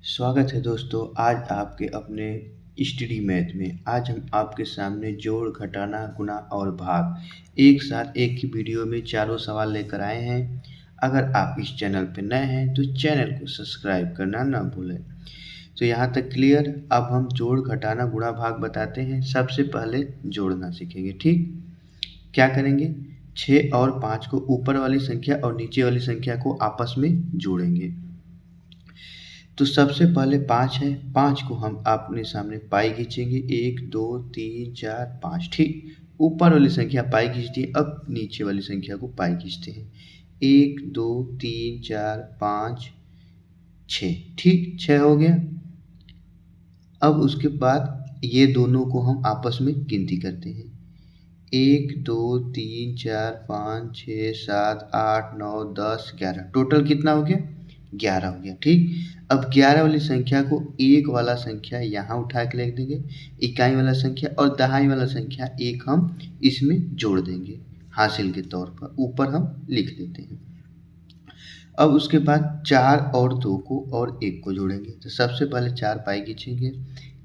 स्वागत है दोस्तों। आज आपके अपने स्टडी मैथ में आज हम आपके सामने जोड़, घटाना, गुणा और भाग एक साथ एक ही वीडियो में चारों सवाल लेकर आए हैं। अगर आप इस चैनल पर नए हैं तो चैनल को सब्सक्राइब करना ना भूलें। तो यहाँ तक क्लियर। अब हम जोड़, घटाना, गुणा, भाग बताते हैं। सबसे पहले जोड़ना सीखेंगे। ठीक, क्या करेंगे? 6 और 5 को ऊपर वाली संख्या और नीचे वाली संख्या को आपस में जोड़ेंगे। तो सबसे पहले 5 है, 5 को हम अपने सामने पाई खींचेंगे। 1 2 3 4 5। ठीक, ऊपर वाली संख्या पाई खींचती है। अब नीचे वाली संख्या को पाई खींचते हैं। 1 2 3 4 5 6। ठीक, 6 हो गया। अब उसके बाद ये दोनों को हम आपस में गिनती करते हैं। 1 2 3 4 5 6 7 8 9 10 11। टोटल कितना हो गया? 11 हो गया। ठीक, अब 11 वाली संख्या को एक वाला संख्या यहाँ उठा के लिख देंगे, इकाई वाला संख्या और दहाई वाला संख्या एक हम इसमें जोड़ देंगे हासिल के तौर पर। ऊपर हम लिख देते हैं। अब उसके बाद 4 और 2 को और 1 को जोड़ेंगे। तो सबसे पहले 4 पाई खींचेंगे।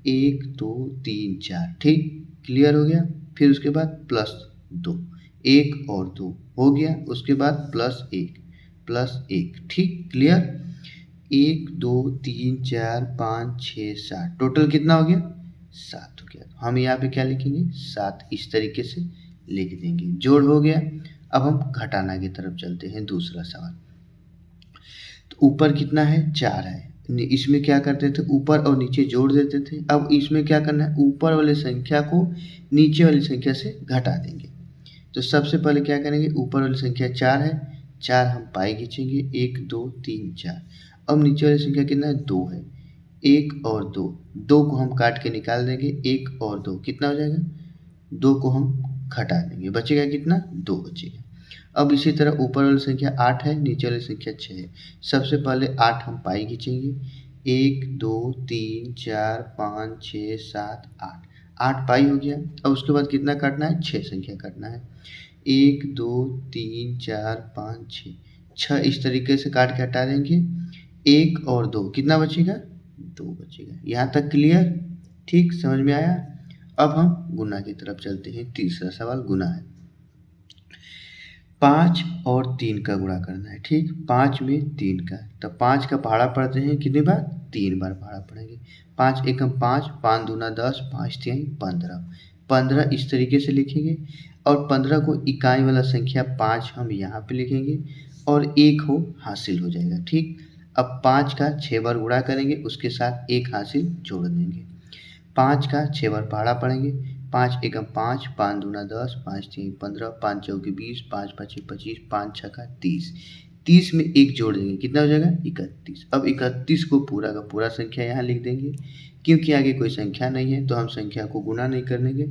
1 2 3 4। ठीक, क्लियर हो गया। फिर उसके बाद प्लस 2, 1 और 2 हो गया। उसके बाद प्लस 1। ठीक, क्लियर। 1 2 3 4 5 6 7। टोटल कितना हो गया? 7 हो गया। हम यहाँ पे क्या लिखेंगे? 7 इस तरीके से लिख देंगे। जोड़ हो गया। अब हम घटाना की तरफ चलते हैं। दूसरा सवाल। तो ऊपर कितना है? 4 है। इसमें क्या करते थे? ऊपर और नीचे जोड़ देते थे। अब इसमें क्या करना है? ऊपर वाली संख्या को नीचे वाली संख्या से घटा देंगे। तो सबसे पहले क्या करेंगे? ऊपर वाली संख्या 4 है, 4 हम पाई खींचेंगे। 1 2 3 4। अब नीचे वाली संख्या कितना है? 2 है। 1 और 2, 2 को हम काट के निकाल देंगे। 1 और 2 कितना हो जाएगा? 2 को हम घटा देंगे। बचेगा कितना? 2 बचेगा। अब इसी तरह ऊपर वाली संख्या 8 है, नीचे वाली संख्या 6 है। सबसे पहले 8 हम पाई खींचेंगे। 1 2 3 4 5 6 7 8। 8 पाई हो गया। अब उसके बाद कितना काटना है? 6 संख्या काटना है। 1 2 3 4 5 6। 6 इस तरीके से काट के हटा देंगे। 1 और 2 कितना बचेगा? 2 बचेगा। यहाँ तक क्लियर? ठीक, समझ में आया। अब हम गुना की तरफ चलते हैं। तीसरा सवाल गुना है। 5 और 3 का गुणा करना है। ठीक, 5 में 3 का, तो 5 का पहाड़ा पढ़ते हैं कितनी बार? 3 बार पहाड़ा पढ़ेंगे। 5 एकम 5, 5 दूना 10, 5 तिहाई 15। 15 इस तरीके से लिखेंगे और 15 को इकाई वाला संख्या 5 हम यहाँ पे लिखेंगे और 1 हो हासिल हो जाएगा। ठीक, अब 5 का 6 बार गुणा करेंगे, उसके साथ 1 हासिल जोड़ देंगे। 5 का 6 बार पहाड़ा पढ़ेंगे। 5 एकम 5, 5 दूना 10, 5 तीन 15, 5 चौके 20, 5 पचे 25, 5 छक्का 30। 30 में 1 जोड़ देंगे, कितना हो जाएगा? 31। अब 31 को पूरा का पूरा संख्या यहाँ लिख देंगे। क्योंकि आगे कोई संख्या नहीं है तो हम संख्या को गुणा नहीं करेंगे।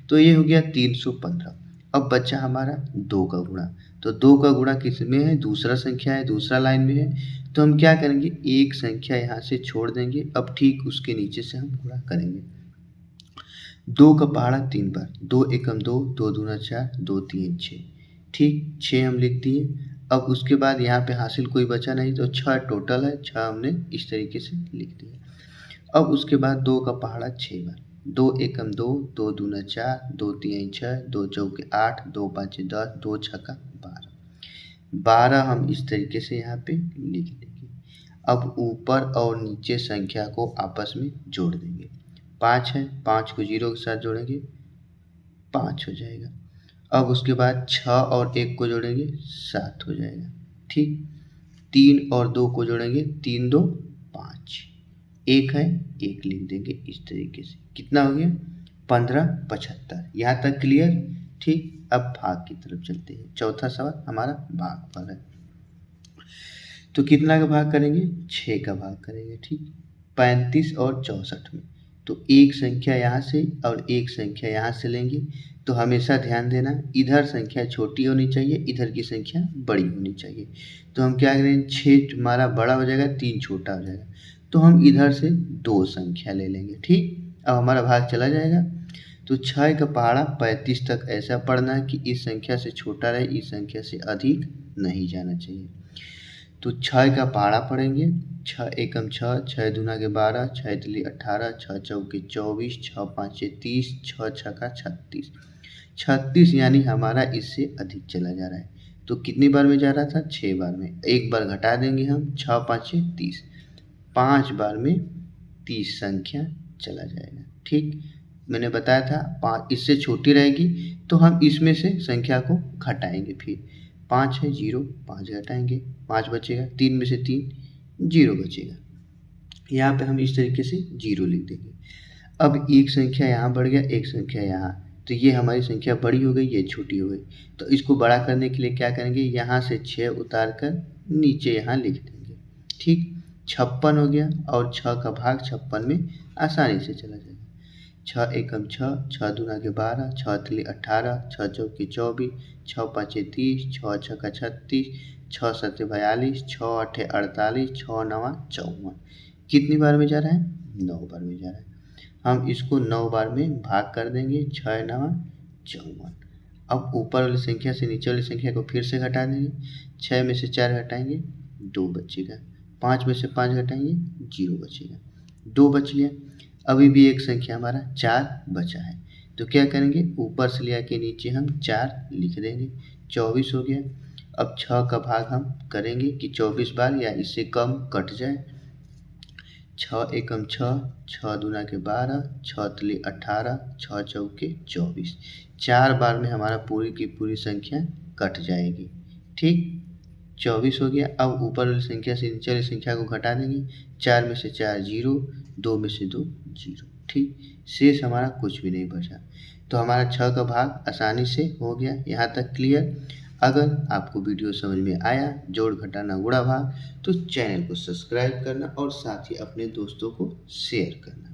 तो ये हो गया 315। अब बच्चा हमारा 2 का गुणा। तो 2 का गुणा किस में है? दूसरा संख्या है, दूसरा लाइन में है। तो हम क्या करेंगे? एक संख्या यहाँ से छोड़ देंगे। अब ठीक उसके नीचे से हम गुणा करेंगे। 2 का पहाड़ा 3 बार। 2 एकम 2, 2 दूना 4, 2 तीन 6। ठीक, 6 हम लिख दिए। अब उसके बाद यहाँ पे हासिल कोई बचा नहीं तो 6 टोटल है। 6 हमने इस तरीके से लिख दिया। अब उसके बाद 2 का पहाड़ा 6 बार। 2 एकम 2, 2 दूना 4, 2 तीन 6, 2 चौके 8, 2 पाँचे 10, 2 छक्का 12। 12 हम इस तरीके से यहाँ पे लिख देंगे। अब ऊपर और नीचे संख्या को आपस में जोड़ देंगे। 5 है, 5 को 0 के साथ जोड़ेंगे, 5 हो जाएगा। अब उसके बाद 6 और 1 को जोड़ेंगे, 7 हो जाएगा। ठीक, 3 और 2 को जोड़ेंगे, 3 2 5। 1 है, 1 लिख देंगे इस तरीके से। कितना हो गया? 15 75। यहाँ तक क्लियर? ठीक, अब भाग की तरफ चलते हैं। चौथा सवाल हमारा भाग पर है। तो कितना का भाग करेंगे? 6 का भाग करेंगे। ठीक, 35 और 64 में। तो एक संख्या यहाँ से और एक संख्या यहाँ से लेंगे। तो हमेशा ध्यान देना, इधर संख्या छोटी होनी चाहिए, इधर की संख्या बड़ी होनी चाहिए। तो हम क्या करेंगे? 6 हमारा बड़ा हो जाएगा, 3 छोटा हो जाएगा। तो हम इधर से 2 संख्या ले लेंगे। ठीक, अब हमारा भाग चला जाएगा। तो 6 का पहाड़ा 35 तक ऐसा पढ़ना है कि इस संख्या से छोटा रहे, इस संख्या से अधिक नहीं जाना चाहिए। तो 6 का पहाड़ा पढ़ेंगे। छः एकम छः, छः दूना के 12, छः तिली 18, छः चौके 24, छः पाँचे 30, छः छक्का 36। 36 यानी हमारा इससे अधिक चला जा रहा है। तो कितनी बार में जा रहा था? 6 बार में। एक बार घटा देंगे हम, 6 पाँचे 30, 5 बार में 30 संख्या चला जाएगा। ठीक, मैंने बताया था 5 इससे छोटी रहेगी तो हम इसमें से संख्या को घटाएंगे। फिर 5 है 0, 5 घटाएंगे, 5 बचेगा, 3 में से 3 0 बचेगा। यहाँ पे हम इस तरीके से 0 लिख देंगे। अब एक संख्या यहाँ बढ़ गया, एक संख्या यहाँ, तो ये हमारी संख्या बड़ी हो गई, ये छोटी हो गई। तो इसको बड़ा करने के लिए क्या करेंगे, यहाँ से 6 उतार कर नीचे यहाँ लिख देंगे। ठीक, 56 हो गया और 6 का भाग 56 में आसानी से चला जाएगा। 6 एकम 6, 6 दूना के 12, 6 तिली 18, 6 चौके 24, 6 पाँचे 30, 6 छक्का 36, 6 सत्ते 42, 6 आठे 48, 6 नवा 54। कितनी बार में जा रहा है? 9 बार में जा रहा है। हम इसको 9 बार में भाग कर देंगे, 6 नवा 54। अब ऊपर वाली संख्या से नीचे वाली संख्या को फिर से घटा देंगे। 6 में से 4 घटाएंगे, 2 बचेगा। 5 में से 5 घटाएंगे, 0 बचेगा। 2 बच गया। अभी भी एक संख्या हमारा 4 बचा है, तो क्या करेंगे, ऊपर से ले आके नीचे हम 4 लिख देंगे। 24 हो गया। अब 6 का भाग हम करेंगे कि 24 बार या इससे कम कट जाए। 6 एकम 6, 6 दूना के 12, 6 तिली 18, 6 चौके 24। 4 बार में हमारा पूरी की पूरी संख्या कट जाएगी। ठीक, 24 हो गया। अब ऊपर वाली संख्या से नीचे वाली संख्या को घटा देंगे। 4 में से 4 0, 2 में से 2 0। ठीक, शेष हमारा कुछ भी नहीं बचा। तो हमारा 6 का भाग आसानी से हो गया। यहाँ तक क्लियर? अगर आपको वीडियो समझ में आया, जोड़ घटाना गुणा भाग, तो चैनल को सब्सक्राइब करना और साथ ही अपने दोस्तों को शेयर करना।